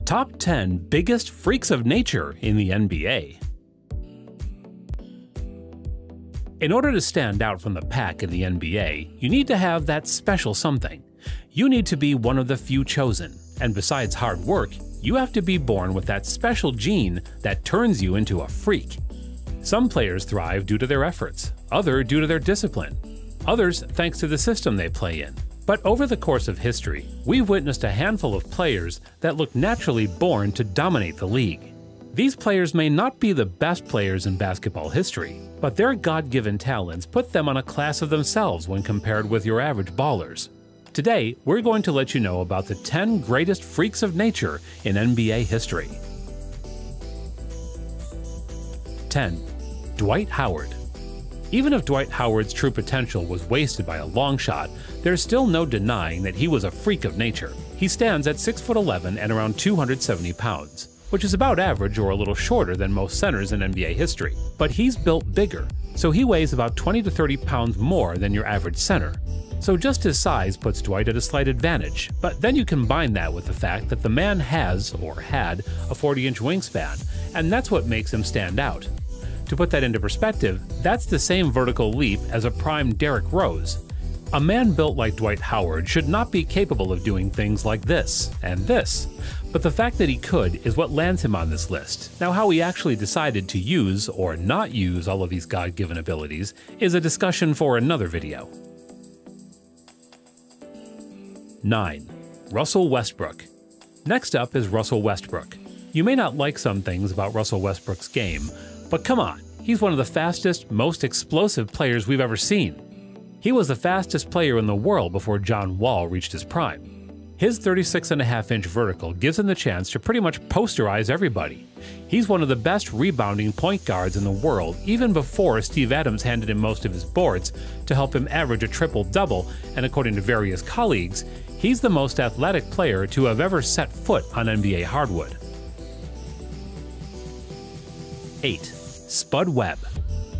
Top 10 Biggest Freaks of Nature in the NBA. In order to stand out from the pack in the NBA, you need to have that special something. You need to be one of the few chosen, and besides hard work, you have to be born with that special gene that turns you into a freak. Some players thrive due to their efforts, others due to their discipline, others thanks to the system they play in. But over the course of history, we've witnessed a handful of players that look naturally born to dominate the league. These players may not be the best players in basketball history, but their God-given talents put them on a class of themselves when compared with your average ballers. Today, we're going to let you know about the 10 greatest freaks of nature in NBA history. 10. Dwight Howard. Even if Dwight Howard's true potential was wasted by a long shot, there's still no denying that he was a freak of nature. He stands at 6'11" and around 270 pounds, which is about average or a little shorter than most centers in NBA history. But he's built bigger, so he weighs about 20 to 30 pounds more than your average center. So just his size puts Dwight at a slight advantage, but then you combine that with the fact that the man has, or had, a 40-inch wingspan, and that's what makes him stand out. To put that into perspective, that's the same vertical leap as a prime Derrick Rose. A man built like Dwight Howard should not be capable of doing things like this and this, but the fact that he could is what lands him on this list. Now, how he actually decided to use or not use all of these God-given abilities is a discussion for another video. 9. Russell Westbrook. Next up is Russell Westbrook. You may not like some things about Russell Westbrook's game, but come on, he's one of the fastest, most explosive players we've ever seen. He was the fastest player in the world before John Wall reached his prime. His 36.5-inch vertical gives him the chance to pretty much posterize everybody. He's one of the best rebounding point guards in the world, even before Steve Adams handed him most of his boards to help him average a triple-double, and according to various colleagues, he's the most athletic player to have ever set foot on NBA hardwood. 8. Spud Webb.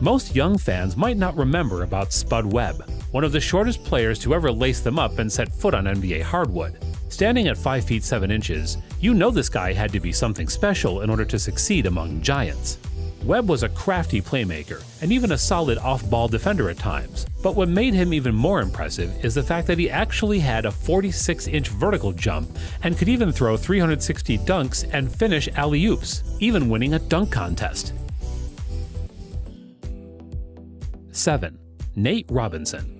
Most young fans might not remember about Spud Webb, one of the shortest players to ever lace them up and set foot on NBA hardwood. Standing at 5 feet 7 inches, you know this guy had to be something special in order to succeed among giants. Webb was a crafty playmaker and even a solid off-ball defender at times, but what made him even more impressive is the fact that he actually had a 46-inch vertical jump and could even throw 360 dunks and finish alley-oops, even winning a dunk contest. 7. Nate Robinson.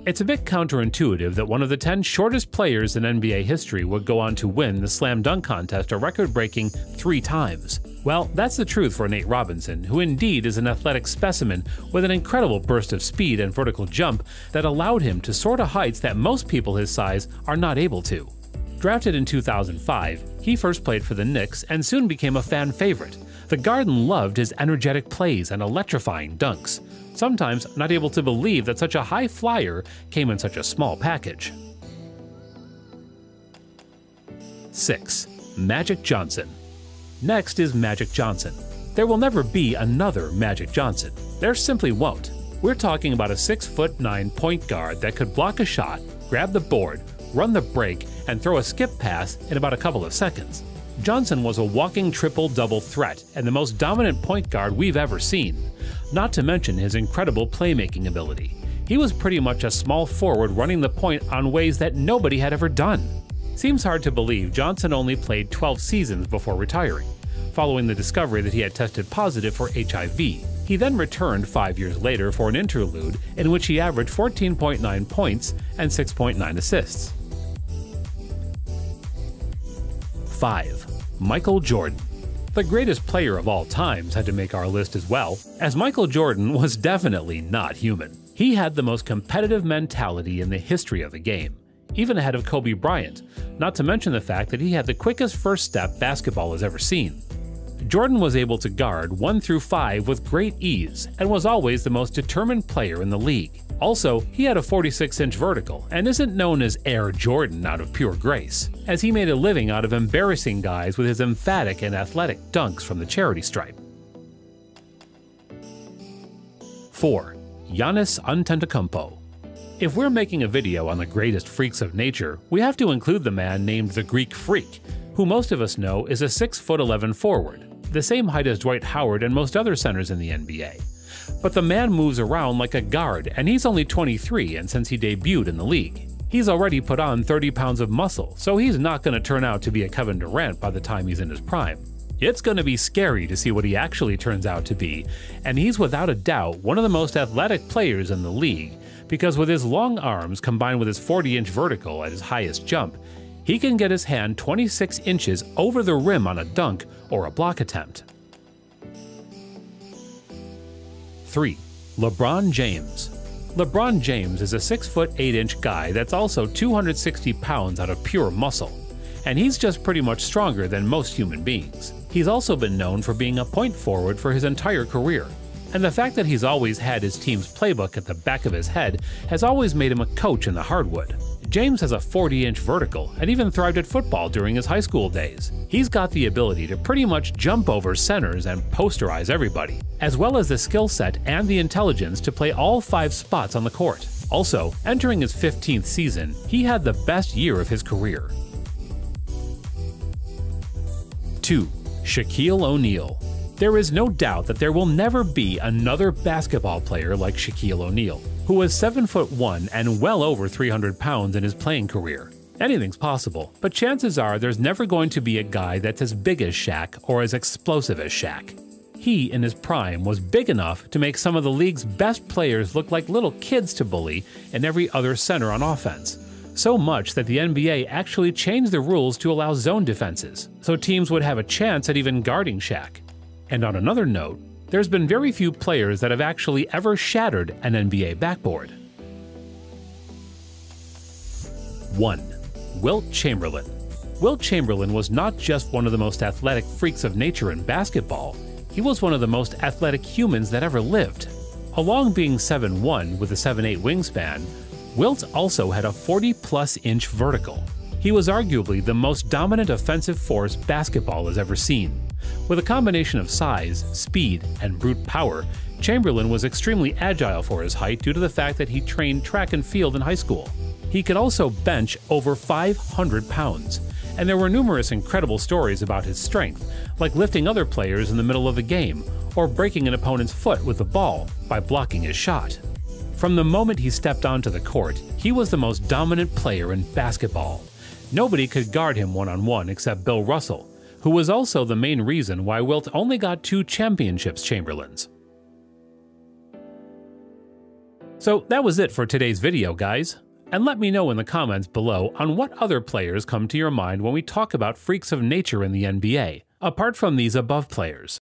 It's a bit counterintuitive that one of the 10 shortest players in NBA history would go on to win the slam dunk contest a record-breaking 3 times. Well, that's the truth for Nate Robinson, who indeed is an athletic specimen with an incredible burst of speed and vertical jump that allowed him to soar to heights that most people his size are not able to. Drafted in 2005, he first played for the Knicks and soon became a fan favorite. The Garden loved his energetic plays and electrifying dunks, sometimes not able to believe that such a high flyer came in such a small package. 6. Magic Johnson. Next is Magic Johnson. There will never be another Magic Johnson. There simply won't. We're talking about a 6'9" point guard that could block a shot, grab the board, run the break, and throw a skip pass in about a couple of seconds. Johnson was a walking triple-double threat and the most dominant point guard we've ever seen, not to mention his incredible playmaking ability. He was pretty much a small forward running the point on ways that nobody had ever done. Seems hard to believe Johnson only played 12 seasons before retiring, following the discovery that he had tested positive for HIV. He then returned 5 years later for an interlude in which he averaged 14.9 points and 6.9 assists. 5. Michael Jordan. The greatest player of all times had to make our list as well, as Michael Jordan was definitely not human. He had the most competitive mentality in the history of the game, even ahead of Kobe Bryant, not to mention the fact that he had the quickest first step basketball has ever seen. Jordan was able to guard 1 through 5 with great ease and was always the most determined player in the league. Also, he had a 46-inch vertical and isn't known as Air Jordan out of pure grace, as he made a living out of embarrassing guys with his emphatic and athletic dunks from the charity stripe. 4. Giannis Antetokounmpo. If we're making a video on the greatest freaks of nature, we have to include the man named the Greek Freak. who most of us know is a 6'11" forward, the same height as Dwight Howard and most other centers in the NBA. But the man moves around like a guard, and he's only 23, and since he debuted in the league. He's already put on 30 pounds of muscle, so he's not going to turn out to be a Kevin Durant by the time he's in his prime. It's going to be scary to see what he actually turns out to be, and he's without a doubt one of the most athletic players in the league, because with his long arms combined with his 40-inch vertical at his highest jump, he can get his hand 26 inches over the rim on a dunk or a block attempt. 3. LeBron James. LeBron James is a 6'8" guy that's also 260 pounds out of pure muscle, and he's just pretty much stronger than most human beings. He's also been known for being a point forward for his entire career, and the fact that he's always had his team's playbook at the back of his head has always made him a coach in the hardwood. James has a 40-inch vertical and even thrived at football during his high school days. He's got the ability to pretty much jump over centers and posterize everybody, as well as the skill set and the intelligence to play all 5 spots on the court. Also, entering his 15th season, he had the best year of his career. 2. Shaquille O'Neal. There is no doubt that there will never be another basketball player like Shaquille O'Neal, who was 7'1" and well over 300 pounds in his playing career. Anything's possible, but chances are there's never going to be a guy that's as big as Shaq or as explosive as Shaq. He, in his prime, was big enough to make some of the league's best players look like little kids to bully and every other center on offense. So much that the NBA actually changed the rules to allow zone defenses, so teams would have a chance at even guarding Shaq. And on another note, there's been very few players that have actually ever shattered an NBA backboard. 1. Wilt Chamberlain. Wilt Chamberlain was not just one of the most athletic freaks of nature in basketball, he was one of the most athletic humans that ever lived. Along being 7'1" with a 7'8" wingspan, Wilt also had a 40-plus inch vertical. He was arguably the most dominant offensive force basketball has ever seen. With a combination of size, speed, and brute power, Chamberlain was extremely agile for his height due to the fact that he trained track and field in high school. He could also bench over 500 pounds, and there were numerous incredible stories about his strength, like lifting other players in the middle of the game, or breaking an opponent's foot with the ball by blocking his shot. From the moment he stepped onto the court, he was the most dominant player in basketball. Nobody could guard him one-on-one except Bill Russell, who was also the main reason why Wilt only got 2 championships Chamberlains. So that was it for today's video, guys. And let me know in the comments below on what other players come to your mind when we talk about freaks of nature in the NBA, apart from these above players.